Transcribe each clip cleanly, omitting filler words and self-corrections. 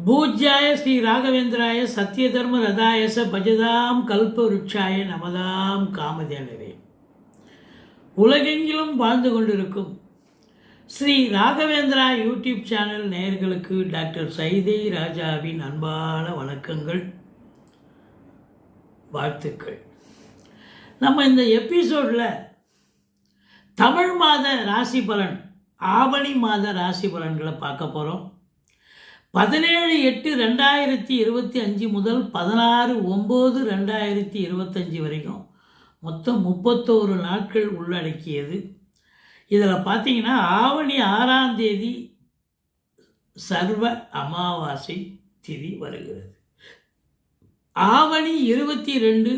பூஜ்யாய ஸ்ரீ ராகவேந்திராய சத்யதர்ம ரதாயச பஜதாம் கல்பவருட்சாய நமதாம் காமதேனவே. உலகெங்கிலும் வாழ்ந்து கொண்டிருக்கும் ஸ்ரீ ராகவேந்திரா யூடியூப் சேனல் நேயர்களுக்கு டாக்டர் சைதை ராஜாவின் அன்பான வணக்கங்கள், வாழ்த்துக்கள். நம்ம இந்த எபிசோடில் தமிழ் மாத ராசி பலன், ஆவணி மாத ராசி பலன்களை பார்க்க போகிறோம். 17/8/2025 முதல் 16/9/2025 வரைக்கும் மொத்தம் 31 நாட்கள் உள்ளடக்கியது. இதில் பார்த்தீங்கன்னா ஆவணி 6ஆம் தேதி சர்வ அமாவாசை திதி வருகிறது. ஆவணி 22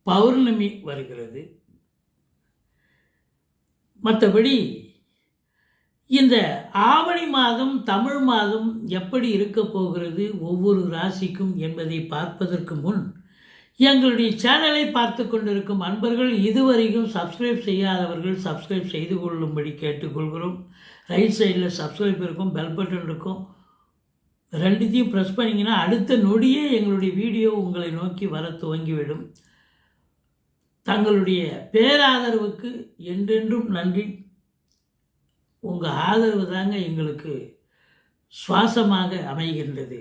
பௌர்ணமி வருகிறது. மற்றபடி இந்த ஆவணி மாதம் தமிழ் மாதம் எப்படி இருக்க போகிறது ஒவ்வொரு ராசிக்கும் என்பதை பார்ப்பதற்கு முன் எங்களுடைய சேனலை பார்த்து கொண்டிருக்கும் அன்பர்கள், இதுவரைக்கும் சப்ஸ்கிரைப் செய்யாதவர்கள் சப்ஸ்கிரைப் செய்து கொள்ளும்படி கேட்டுக்கொள்கிறோம். ரைட் சைடில் சப்ஸ்கிரைப் இருக்கும், பெல் பட்டன் இருக்கும், ரெண்டுத்தையும் ப்ரெஸ் பண்ணிங்கன்னா அடுத்த நொடியே எங்களுடைய வீடியோ உங்களை நோக்கி வர துவங்கிவிடும். தங்களுடைய பேராதரவுக்கு என்றென்றும் நன்றி. உங்கள் ஆதரவு தாங்க எங்களுக்கு சுவாசமாக அமைகின்றது.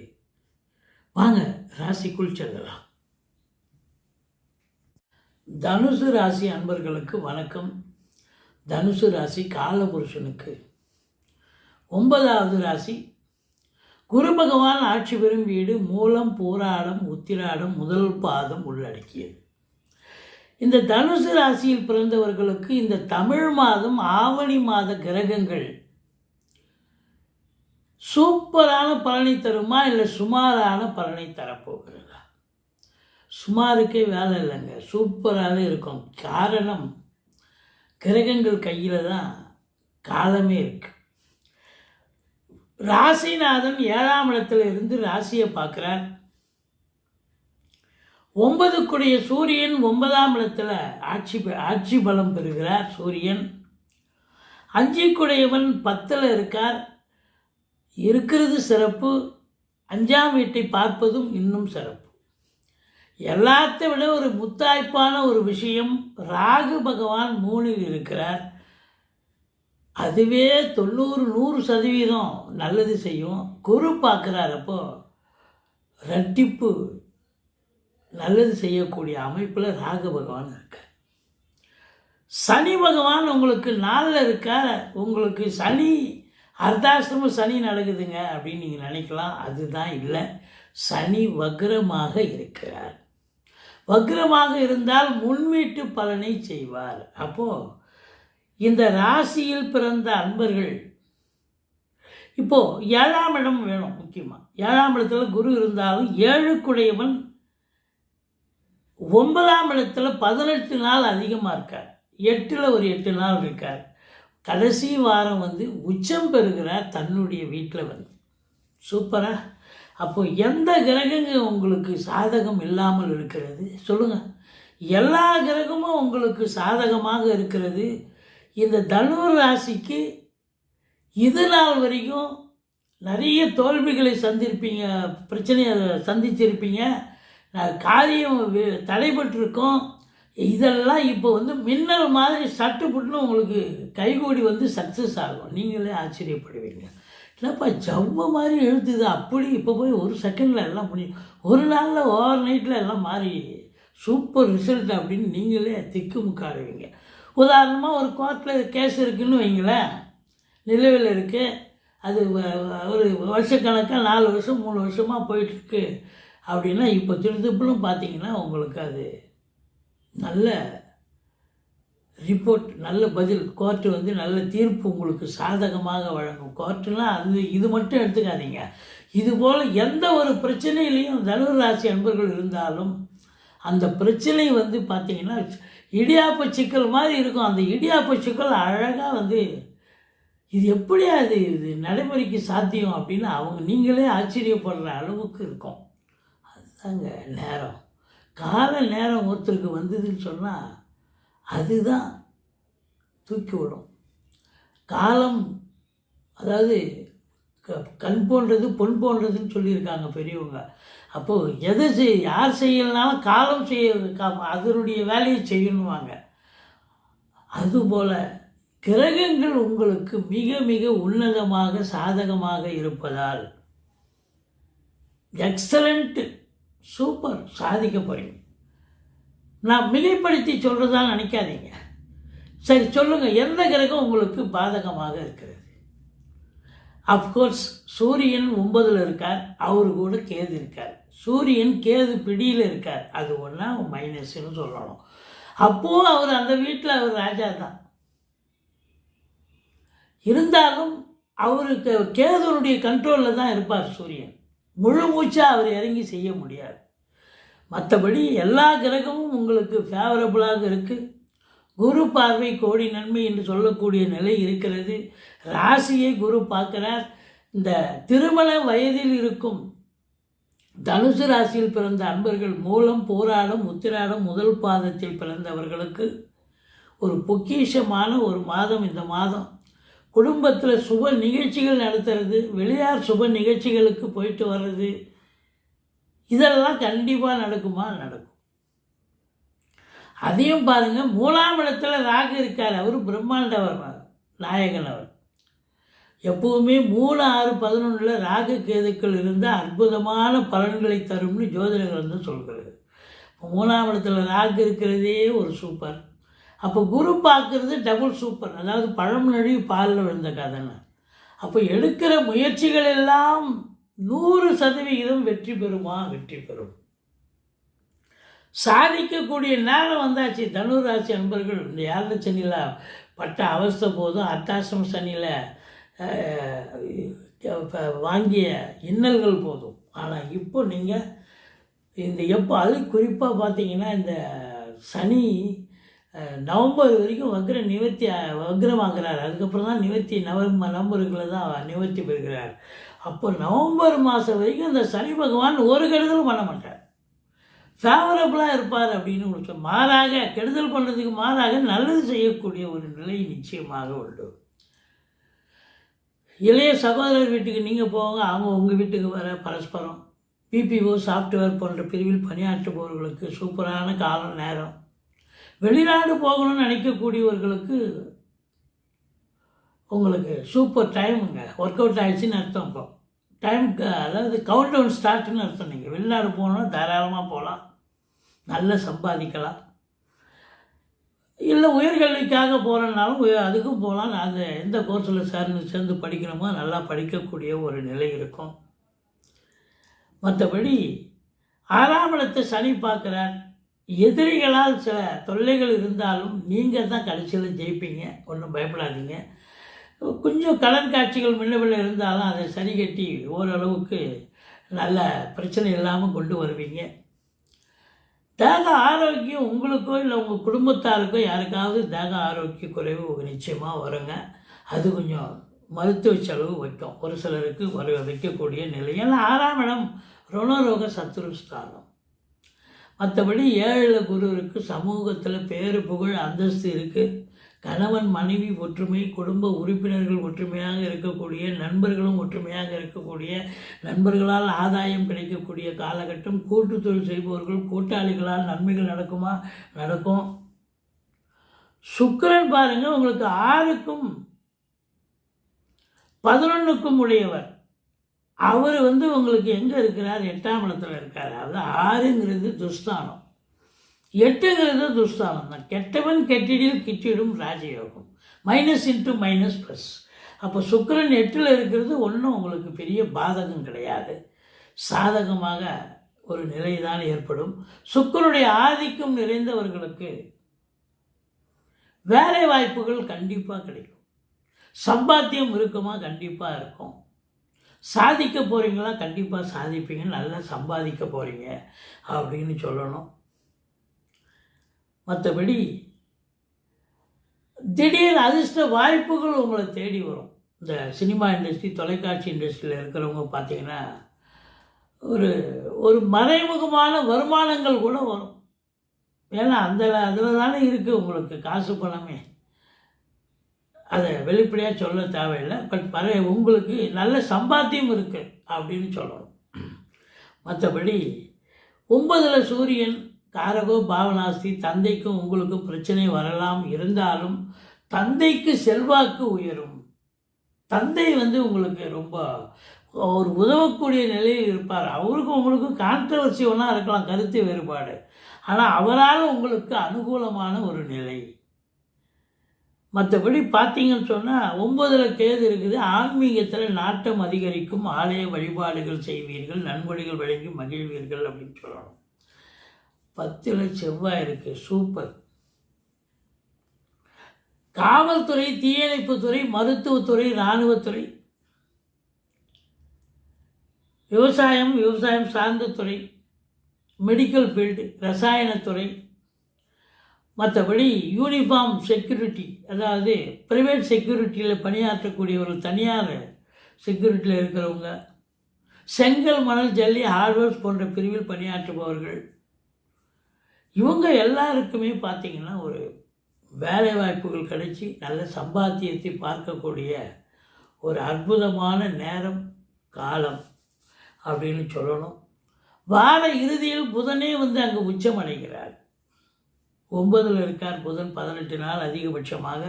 வாங்க ராசிக்குள் செல்லலாம். தனுசு ராசி அன்பர்களுக்கு வணக்கம். தனுசு ராசி காலபுருஷனுக்கு 9வது ராசி. குரு பகவான் ஆட்சி பெறும் வீடு மூலம், பூராடம், உத்திராடம் முதல் பாதம் உள்ளடக்கியது. இந்த தனுசு ராசியில் பிறந்தவர்களுக்கு இந்த தமிழ் மாதம் ஆவணி மாத கிரகங்கள் சூப்பரான பலனை தருமா, இல்லை சுமாரான பலனை தரப்போகிறதா? சுமாருக்கே வேலை இல்லைங்க, சூப்பராகவே இருக்கும். காரணம், கிரகங்கள் கையில் தான் காலமே இருக்கு. ராசிநாதன் 7ஆம் இடத்துல இருந்து ராசியை பார்க்குறார். 9க்குடைய சூரியன் 9ஆம் இடத்துல ஆட்சி பலம் பெறுகிறார். சூரியன் 5க்குடையவன் 10ல் இருக்கார். இருக்கிறது சிறப்பு. 5ஆம் வீட்டை பார்ப்பதும் இன்னும் சிறப்பு. எல்லாத்தை விட ஒரு முத்தாய்ப்பான ஒரு விஷயம், ராகு பகவான் 3ல் இருக்கிறார். அதுவே 90-100% நல்லது செய்யும். குரு பார்க்குறார், அப்போ ரெட்டிப்பு நல்லது செய்யக்கூடிய அமைப்பில் ராகு பகவான் இருக்கார். சனி பகவான் உங்களுக்கு 4ல் இருக்கார். உங்களுக்கு சனி அர்த்தாஷ்டம சனி நடக்குதுங்க அப்படின்னு நீங்கள் நினைக்கலாம். அதுதான் இல்லை, சனி வக்ரமாக இருக்கிறார். வக்ரமாக இருந்தால் முன்வீட்டு பலனை செய்வார். அப்போது இந்த ராசியில் பிறந்த அன்பர்கள் இப்போது 7ஆம் இடம் வேணும். முக்கியமாக 7ஆம் இடத்துல குரு இருந்தாலும் 7க்குடையவன் 9ஆம் இடத்துல 18 நாள் அதிகமாக இருக்கார். 8ல் ஒரு 8 நாள் இருக்கார். கடைசி வாரம் உச்சம் பெறுகிறார் தன்னுடைய வீட்டில் சூப்பராக. அப்போது எந்த கிரகங்க உங்களுக்கு சாதகம் இல்லாமல் இருக்கிறது சொல்லுங்கள்? எல்லா கிரகமும் உங்களுக்கு சாதகமாக இருக்கிறது. இந்த தனுர் ராசிக்கு இது நாள் வரைக்கும் நிறைய தோல்விகளை சந்திருப்பீங்க, பிரச்சனையை சந்திச்சிருப்பீங்க, காரியம் தடைபட்டிருக்கோம். இதெல்லாம் இப்போ மின்னல் மாதிரி சட்டுப்புட்டுன்னு உங்களுக்கு கைகூடி சக்ஸஸ் ஆகும். நீங்களே ஆச்சரியப்படுவீங்க. இல்லைப்பா ஜவ்வ மாதிரி எழுத்துது, அப்படி இப்போ போய் ஒரு செகண்டில் எல்லாம் முடியும், ஒரு நாளில் ஓவர் நைட்டில் எல்லாம் மாறி சூப்பர் ரிசல்ட் அப்படின்னு நீங்களே திக்குமுக்காடுவீங்க. உதாரணமாக ஒரு கோர்ட்டில் கேஸ் இருக்குதுன்னு வைங்களேன், நிலுவையில் இருக்குது. அது ஒரு வருஷக்கணக்காக 4 வருஷம் 3 வருஷமாக போயிட்டுருக்கு அப்படின்னா, இப்போ திருப்புலும் பார்த்தீங்கன்னா உங்களுக்கு அது நல்ல ரிப்போர்ட், நல்ல பதில், கோர்ட்டு நல்ல தீர்ப்பு உங்களுக்கு சாதகமாக வழங்கும். கோர்ட்டுலாம் இது மட்டும் எடுத்துக்காதீங்க. இதுபோல் எந்த ஒரு பிரச்சனையிலையும் தனுர் ராசி அன்பர்கள் இருந்தாலும் அந்த பிரச்சனை பார்த்தீங்கன்னா இடியாப்ப சிக்கல் மாதிரி இருக்கும். அந்த இடியாப்ப சிக்கல் அழகாக இது எப்படி இது நடைமுறைக்கு சாத்தியம் அப்படின்னு நீங்களே ஆச்சரியப்படுற அளவுக்கு இருக்கும். அதுதாங்க நேரம், கால நேரம் ஒருத்தருக்கு வந்ததுன்னு சொன்னால் அதுதான் தூக்கி விடும். காலம், அதாவது கண் போன்றது பொன் போன்றதுன்னு சொல்லியிருக்காங்க பெரியவங்க. அப்போது எதை யார் செய்யலனாலும் காலம் அதனுடைய வேலையை செய்யணுவாங்க. அதுபோல் கிரகங்கள் உங்களுக்கு மிக மிக உன்னதமாக சாதகமாக இருப்பதால் எக்ஸலண்ட், சூப்பர், சாதிக்க போகிறீங்க. நான் மிகைப்படுத்தி சொல்கிறதா நினைக்காதீங்க. சரி சொல்லுங்கள், எந்த கிரகம் உங்களுக்கு பாதகமாக இருக்கிறது? அஃப்கோர்ஸ் சூரியன் 9ல் இருக்கார், அவரு கூட கேது இருக்கார். சூரியன் கேது பிடியில் இருக்கார், அது ஒன்றா மைனஸ்ன்னு சொல்லணும். அப்போது அவர் அந்த வீட்டில் அவர் ராஜா தான். இருந்தாலும் அவருக்கு கேதுனுடைய கண்ட்ரோலில் தான் இருப்பார் சூரியன். முழு மூச்சாக அவர் இறங்கி செய்ய முடியாது. மற்றபடி எல்லா கிரகமும் உங்களுக்கு ஃபேவரபுளாக இருக்குது. குரு பார்வை கோடி நன்மை என்று சொல்லக்கூடிய நிலை இருக்கிறது. ராசியை குரு பார்க்கிறார். இந்த திருமண வயதில் இருக்கும் தனுசு ராசியில் பிறந்த அன்பர்கள், மூலம், போராடம், உத்திராடம் முதல் பாதத்தில் பிறந்தவர்களுக்கு ஒரு பொக்கிஷமான ஒரு மாதம் இந்த மாதம். குடும்பத்தில் சுப நிகழ்ச்சிகள் நடத்துறது, வெளியார் சுப நிகழ்ச்சிகளுக்கு போயிட்டு வர்றது, இதெல்லாம் கண்டிப்பாக நடக்குமா? நடக்கும். அதையும் பாருங்கள், 3ஆம் இடத்துல ராகு இருக்கார். அவர் பிரம்மாண்டவர், நாயகன். அவர் எப்பவுமே 3, 6, 11 ராகு கேதுக்கள் இருந்தால் அற்புதமான பலன்களை தரும்னு ஜோதிட கிரந்தம் சொல்கிறது. 3ஆம் இடத்துல ராகு இருக்கிறதே ஒரு சூப்பர். அப்போ குரு பார்க்குறது டபுள் சூப்பர். அதாவது பழம் நழி பாலில் விழுந்த கதைன்னு. அப்போ எடுக்கிற முயற்சிகள் எல்லாம் 100% வெற்றி பெறுமா? வெற்றி பெறும். சாதிக்கக்கூடிய நேரம் வந்தாச்சு. தனுராசி அன்பர்கள் இந்த 7 சனியில் பட்ட அவஸ்தை போதும், அர்த்தாசிரம சனியில் வாங்கிய இன்னல்கள் போதும். ஆனால் இப்போ நீங்கள் அது குறிப்பாக பார்த்தீங்கன்னா இந்த சனி நவம்பர் வரைக்கும் வக்ரமாகிறார். அதுக்கப்புறம் தான் நவம்பருக்குள்ள தான் நிவர்த்தி பெறுகிறார். அப்போ நவம்பர் மாதம் வரைக்கும் இந்த சனி பகவான் ஒரு கெடுதலும் பண்ண மாட்டார், ஃபேவரபுளாக இருப்பார் அப்படின்னு உங்களுக்கு. மாறாக கெடுதல் பண்ணுறதுக்கு மாறாக நல்லது செய்யக்கூடிய ஒரு நிலை நிச்சயமாக உண்டு. இளைய சகோதரர் வீட்டுக்கு நீங்கள் போங்க, அவங்க உங்கள் வீட்டுக்கு வர பரஸ்பரம். பிபிஓ சாஃப்ட்வேர் போன்ற பிரிவில் பணியாற்றுபவர்களுக்கு சூப்பரான காலம் நேரம். வெளிநாடு போகணும்னு நினைக்கக்கூடியவர்களுக்கு உங்களுக்கு சூப்பர் டைமுங்க. ஒர்க் அவுட் ஆகிடுச்சின்னு அர்த்தம். இப்போ டைமுக்கு அதாவது கவுண்ட் டவுன் ஸ்டார்ட்னு அர்த்தம். நீங்கள் வெளிநாடு போகணுன்னா தாராளமாக போகலாம், நல்லா சம்பாதிக்கலாம். இல்லை உயர்கல்விக்காக போகிறனாலும் அதுக்கும் போகலாம். அந்த எந்த கோர்ஸில் சேர்ந்து படிக்கணுமோ நல்லா படிக்கக்கூடிய ஒரு நிலை இருக்கும். மற்றபடி 6ஆம் இடத்தை சனி பார்க்குறார். எதிரிகளால் சில தொல்லைகள் இருந்தாலும் நீங்கள் தான் கடைசியில் ஜெயிப்பீங்க, ஒன்றும் பயப்படாதீங்க. கொஞ்சம் கடன் காட்சிகள் முன்னபில் இருந்தாலும் அதை சரி கட்டி ஓரளவுக்கு நல்ல பிரச்சனை இல்லாமல் கொண்டு வருவீங்க. தேக ஆரோக்கியம் உங்களுக்கோ இல்லை உங்கள் குடும்பத்தாருக்கோ யாருக்காவது தேக ஆரோக்கிய குறைவு நிச்சயமாக வருங்க. அது கொஞ்சம் மருத்துவ செலவு வைக்கும் ஒரு சிலருக்கு வைக்கக்கூடிய நிலை. ஏன்னா 6ஆம் இடம் ருணரோக சத்துருஸ்தானம். மற்றபடி 7 குரு இருக்குது. சமூகத்தில் பேரு புகழ் அந்தஸ்து இருக்குது. கணவன் மனைவி ஒற்றுமை, குடும்ப உறுப்பினர்கள் ஒற்றுமையாக இருக்கக்கூடிய, நண்பர்களும் ஒற்றுமையாக இருக்கக்கூடிய, நண்பர்களால் ஆதாயம் கிடைக்கக்கூடிய காலகட்டம். கூட்டு தொழில் செய்பவர்கள் கூட்டாளிகளால் நன்மைகள் நடக்குமா? நடக்கும். சுக்கிரன் பாருங்கள், உங்களுக்கு 6க்கும் 11க்கும் உடையவர். அவர் உங்களுக்கு எங்கே இருக்கிறார்? 8ஆம் இடத்துல இருக்கார். அது 6ங்கிறது துஸ்தானம், 8ங்கிறது துஸ்தானம் தான். கெட்டவன் கெட்டிடில் கிட்டிடும் ராஜயோகம், மைனஸ் இன்ட்டு மைனஸ் ப்ளஸ். அப்போ சுக்கிரன் 8ல் இருக்கிறது ஒன்றும் உங்களுக்கு பெரிய பாதகம் கிடையாது, சாதகமாக ஒரு நிலை தான் ஏற்படும். சுக்கிரனுடைய ஆதிக்கம் நிறைந்தவர்களுக்கு வேலை வாய்ப்புகள் கண்டிப்பாக கிடைக்கும். சம்பாத்தியம் இருக்குமா? கண்டிப்பாக இருக்கும். சாதிக்க போகிறீங்களா? கண்டிப்பாக சாதிப்பீங்க, நல்லா சம்பாதிக்க போகிறீங்க அப்படின்னு சொல்லணும். மற்றபடி திடீர் அதிர்ஷ்ட வாய்ப்புகள் உங்களை தேடி வரும். இந்த சினிமா இண்டஸ்ட்ரி, தொலைக்காட்சி இண்டஸ்ட்ரியில் இருக்கிறவங்க பார்த்தீங்கன்னா ஒரு மறைமுகமான வருமானங்கள் கூட வரும். ஏன்னா அதில் தானே இருக்குது உங்களுக்கு காசு பணமே. அதை வெளிப்படையாக சொல்ல தேவையில்லை. பட் உங்களுக்கு நல்ல சம்பாத்தியம் இருக்குது அப்படின்னு சொல்லணும். மற்றபடி 9ல் சூரியன் காரகோ பாவனாஸ்தி, தந்தைக்கும் உங்களுக்கும் பிரச்சனை வரலாம். இருந்தாலும் தந்தைக்கு செல்வாக்கு உயரும். தந்தை உங்களுக்கு ரொம்ப ஒரு உதவக்கூடிய நிலையில் இருப்பார். அவருக்கும் உங்களுக்கும் கான்ட்ரவர்சி ஒன்றா இருக்கலாம், கருத்து வேறுபாடு. ஆனால் அவரால் உங்களுக்கு அனுகூலமான ஒரு நிலை. மற்றபடி பார்த்தீங்கன்னு சொன்னால் 9ல் கேது இருக்குது. ஆன்மீகத்தில் நாட்டம் அதிகரிக்கும். ஆலய வழிபாடுகள் செய்வீர்கள், நன்கொடைகள் வழங்கி மகிழ்வீர்கள் அப்படின்னு சொல்லணும். 10ல் செவ்வாய் இருக்குது. சூப்பர். காவல்துறை, தீயணைப்புத்துறை, மருத்துவத்துறை, இராணுவத்துறை, விவசாயம் சார்ந்த துறை, மெடிக்கல் ஃபீல்டு, ரசாயனத்துறை, மற்றபடி யூனிஃபார்ம் செக்யூரிட்டி, அதாவது ப்ரைவேட் செக்யூரிட்டியில் பணியாற்றக்கூடியவர்கள், தனியார் செக்யூரிட்டியில் இருக்கிறவங்க, செங்கல், மணல், ஜல்லி, ஹார்ட்வேர்ஸ் போன்ற பிரிவில் பணியாற்றுபவர்கள், இவங்க எல்லாருக்குமே பார்த்திங்கன்னா ஒரு வேலை வாய்ப்புகள் கிடைச்சி நல்ல சம்பாத்தியத்தை பார்க்கக்கூடிய ஒரு அற்புதமான நேரம், காலம் அப்படின்னு சொல்லணும். வார இறுதியில் புதனே அங்கே உச்சம் அடைகிறார். 9ல் இருக்கார் புதன். 18 நாள் அதிகபட்சமாக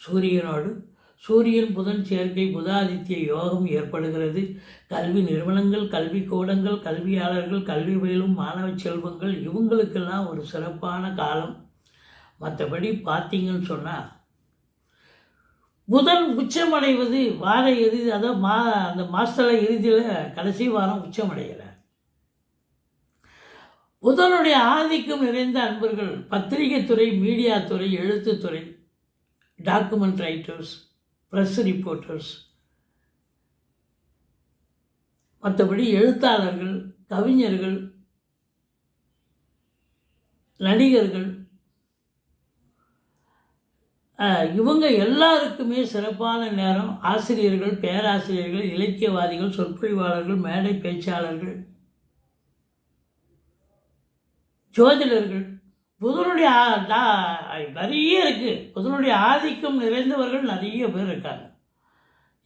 சூரியனோடு. சூரியன் புதன் சேர்க்கை, புதாதித்ய யோகம் ஏற்படுகிறது. கல்வி நிறுவனங்கள், கல்விக்கூடங்கள், கல்வியாளர்கள், கல்வி பயிலும் மாணவ செல்வங்கள், இவங்களுக்கெல்லாம் ஒரு சிறப்பான காலம். மற்றபடி பார்த்தீங்கன்னு சொன்னால் புதன் உச்சமடைவது வார இறுதி, அதாவது அந்த மாதத்தில் இறுதியில் கடைசி வாரம் உச்சமடைகிறார். புதனுடைய ஆதிக்கம் நிறைந்த அன்பர்கள் பத்திரிகை துறை, மீடியா துறை, எழுத்துத்துறை, டாக்குமெண்ட் ரைட்டர்ஸ், ப்ரெஸ் ரிப்போர்ட்டர்ஸ், மற்றபடி எழுத்தாளர்கள், கவிஞர்கள், நடிகர்கள், இவங்க எல்லாருக்குமே சிறப்பான நேரம். ஆசிரியர்கள், பேராசிரியர்கள், இலக்கியவாதிகள், சொற்பொழிவாளர்கள், மேடை பேச்சாளர்கள், ஜோதிடர்கள், புதனுடைய நிறைய இருக்குது. புதனுடைய ஆதிக்கம் நிறைந்தவர்கள் நிறைய பேர் இருக்காங்க.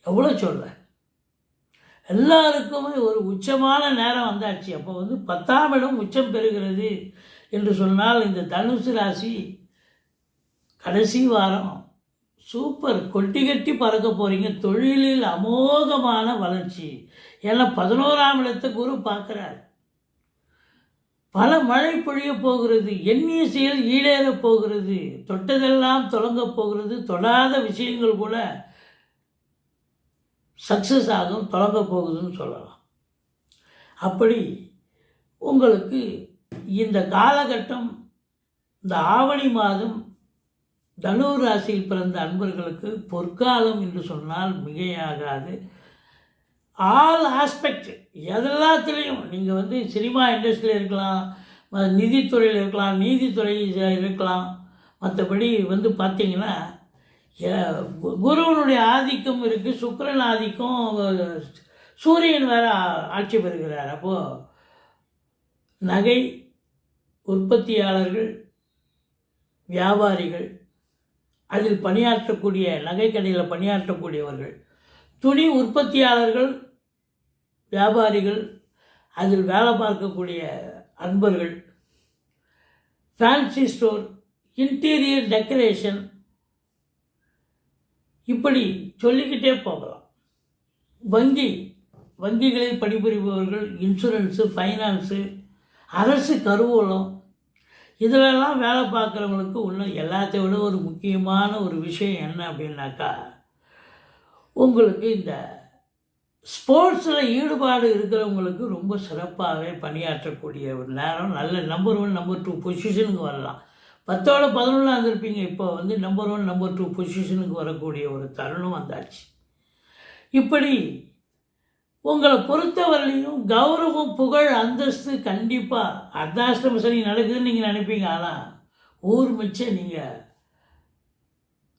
எவ்வளோ சொல்ல, எல்லாருக்குமே ஒரு உச்சமான நேரம் வந்தாச்சு. அப்போ 10ஆம் இடம் உச்சம் பெறுகிறது என்று சொன்னால் இந்த தனுசு ராசி கடைசி வாரம் சூப்பர், கொட்டி கட்டி பறக்க போகிறீங்க. தொழிலில் அமோகமான வளர்ச்சி. ஏன்னா 11ஆம் இடத்தை குரு பார்க்குறார். பல மழை பொழிய போகிறது. எண்ணிய செயல் ஈடேறப் போகிறது. தொட்டதெல்லாம் தொடங்கப் போகிறது. தொடாத விஷயங்கள் கூட சக்ஸஸ் ஆகும், தொடங்க போகுதுன்னு சொல்லலாம். அப்படி உங்களுக்கு இந்த காலகட்டம், இந்த ஆவணி மாதம் தனு ராசியில் பிறந்த அன்பர்களுக்கு பொற்காலம் என்று சொன்னால் மிகையாகாது. ஆல் ஆஸ்பெக்ட் எல்லாத்துலேயும் நீங்கள் சினிமா இண்டஸ்ட்ரியில் இருக்கலாம், நிதித்துறையில் இருக்கலாம், நீதித்துறை இருக்கலாம். மற்றபடி பார்த்தீங்கன்னா குருவனுடைய ஆதிக்கம் இருக்குது, சுக்கிரன் ஆதிக்கம், சூரியன் வேறு ஆட்சி பெறுகிறார். அப்போது நகை உற்பத்தியாளர்கள், வியாபாரிகள், அதில் பணியாற்றக்கூடிய நகைக்கடையில் பணியாற்றக்கூடியவர்கள், துணி உற்பத்தியாளர்கள், வியாபாரிகள், அதில் வேலை பார்க்கக்கூடிய அன்பர்கள், ஃபேன்சி ஸ்டோர், இன்டீரியர் டெக்கரேஷன், இப்படி சொல்லிக்கிட்டே போகலாம். வங்கிகளில் பணிபுரிபவர்கள், இன்சூரன்ஸு, ஃபைனான்ஸு, அரசு கருவூலம், இதிலெல்லாம் வேலை பார்க்குறவங்களுக்கு இன்னும் எல்லாத்தை விட ஒரு முக்கியமான ஒரு விஷயம் என்ன அப்படின்னாக்கா, உங்களுக்கு இந்த ஸ்போர்ட்ஸில் ஈடுபாடு இருக்கிறவங்களுக்கு ரொம்ப சிறப்பாகவே பணியாற்றக்கூடிய ஒரு நேரம். நல்ல நம்பர் 1 நம்பர் 2 பொசிஷனுக்கு வரலாம். 10ஓட 11 இருந்திருப்பீங்க. இப்போ நம்பர் 1 நம்பர் 2 பொசிஷனுக்கு வரக்கூடிய ஒரு தருணம் வந்தாச்சு. இப்படி உங்களை பொறுத்தவரையிலையும் கௌரவம், புகழ், அந்தஸ்து கண்டிப்பாக அர்த்தாஷ்டம சனி நடக்குதுன்னு நீங்கள் நினைப்பீங்க. ஆனால் ஊர் மிச்சம் நீங்கள்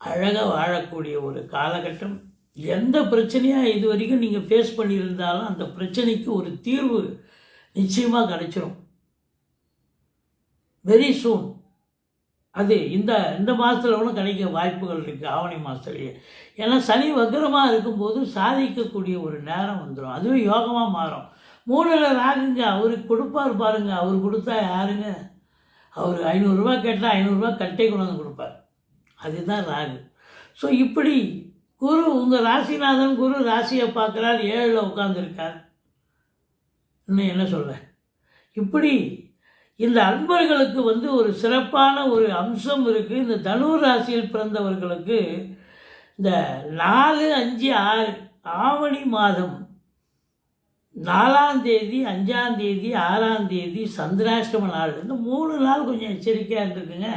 அழகாக வாழக்கூடிய ஒரு காலகட்டம். எந்த பிரச்சனையாக இது வரைக்கும் நீங்கள் ஃபேஸ் பண்ணியிருந்தாலும் அந்த பிரச்சனைக்கு ஒரு தீர்வு நிச்சயமாக கிடைச்சிரும். வெரி சூன் அது இந்த இந்த மாதத்தில் கூட கிடைக்க வாய்ப்புகள் இருக்குது, ஆவணி மாதத்துலேயே. ஏன்னா சனி வக்ரமாக இருக்கும்போது சாதிக்கக்கூடிய ஒரு நேரம் வந்துடும், அதுவே யோகமாக மாறும். 3ல் ராகுங்க, அவருக்கு கொடுப்பார் பாருங்க. அவர் கொடுத்தா யாருங்க, அவர் 500 கேட்டால் 500 கட்டை கொண்டு வந்து கொடுப்பார். அதுதான் ராகு. ஸோ இப்படி குரு, உங்கள் ராசிநாதன் குரு ராசியை பார்க்குறார், 7ல் உட்காந்துருக்கார். இன்னும் என்ன சொல்கிறேன், இப்படி இந்த அன்பர்களுக்கு ஒரு சிறப்பான ஒரு அம்சம் இருக்குது. இந்த தனுர் ராசியில் பிறந்தவர்களுக்கு இந்த 4, 5, 6 ஆவணி மாதம் 4ஆம் தேதி, 5ஆம் தேதி, 6ஆம் தேதி சந்திராஷ்டம நாள். இந்த 3 நாள் கொஞ்சம் எச்சரிக்கையாக இருந்துக்குங்க.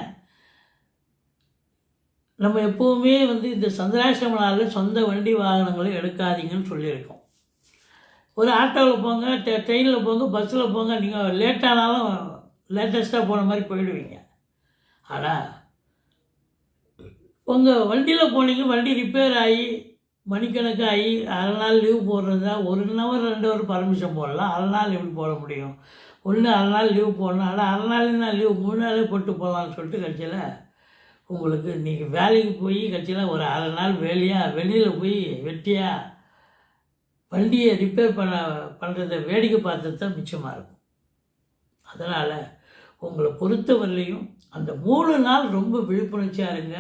நம்ம எப்போவுமே இந்த சந்திராஷ்டம நாளில் சொந்த வண்டி வாகனங்களை எடுக்காதீங்கன்னு சொல்லியிருக்கோம். ஒரு ஆட்டோவில் போங்க, ட்ரெயினில் போங்க, பஸ்ஸில் போங்க. நீங்கள் லேட்டானாலும் லேட்டஸ்ட்டாக போன மாதிரி போயிடுவீங்க. ஆனால் உங்கள் வண்டியில் போனீங்க, வண்டி ரிப்பேர் ஆகி மணிக்கணக்காகி அரை நாள் லீவ் போடுறதா, 1 ஹவர் 2 ஹவர் பர்மிஷன் போடலாம். அரை நாள் எப்படி போட முடியும்? ஒன்று அரை நாள் லீவ் போடணும். ஆனால் அரை நாள் தான் லீவ், 3 நாளே போட்டு போகலான்னு சொல்லிட்டு கட்சியில் உங்களுக்கு நீங்கள் வேலைக்கு போய் கட்சியில் ஒரு அரை நாள் வெளியில் போய் வெட்டியாக வண்டியை ரிப்பேர் பண்ணுறதை வேடிக்கை பார்த்து தான் மிச்சமாக இருக்கும். அதனால் உங்களை பொறுத்தவரையிலையும் அந்த 3 நாள் ரொம்ப விழிப்புணர்ச்சியாக இருங்க.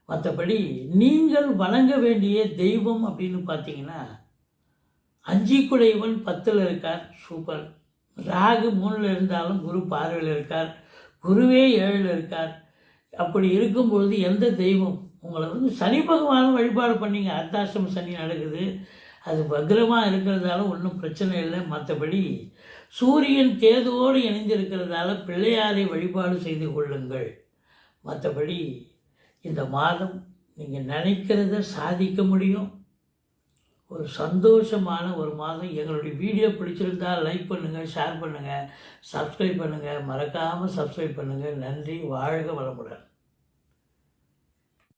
மற்றபடி நீங்கள் வணங்க வேண்டிய தெய்வம் அப்படின்னு பார்த்தீங்கன்னா, 5 குடையவன் 10ல் இருக்கார், சூப்பர். ராகு 3ல் இருந்தாலும் குரு பார்வையில் இருக்கார், குருவே 7ல் இருக்கார். அப்படி இருக்கும்பொழுது எந்த தெய்வம் உங்களை சனி பகவானை வழிபாடு பண்ணிங்க. அர்த்தாஷ்டம சனி நடக்குது, அது வக்ரமாக இருக்கிறதால ஒன்றும் பிரச்சனை இல்லை. மற்றபடி சூரியன் கேதுவோடு இணைந்திருக்கிறதால பிள்ளையாரை வழிபாடு செய்து கொள்ளுங்கள். மற்றபடி இந்த மாதம் நீங்கள் நினைக்கிறத சாதிக்க முடியும். ஒரு சந்தோஷமான ஒரு மாதம். எங்களுடைய வீடியோ பிடிச்சிருந்தால் லைக் பண்ணுங்கள், ஷேர் பண்ணுங்கள், சப்ஸ்கிரைப் பண்ணுங்கள். மறக்காமல் சப்ஸ்கிரைப் பண்ணுங்கள். நன்றி. வாழ்க வளமுடன்.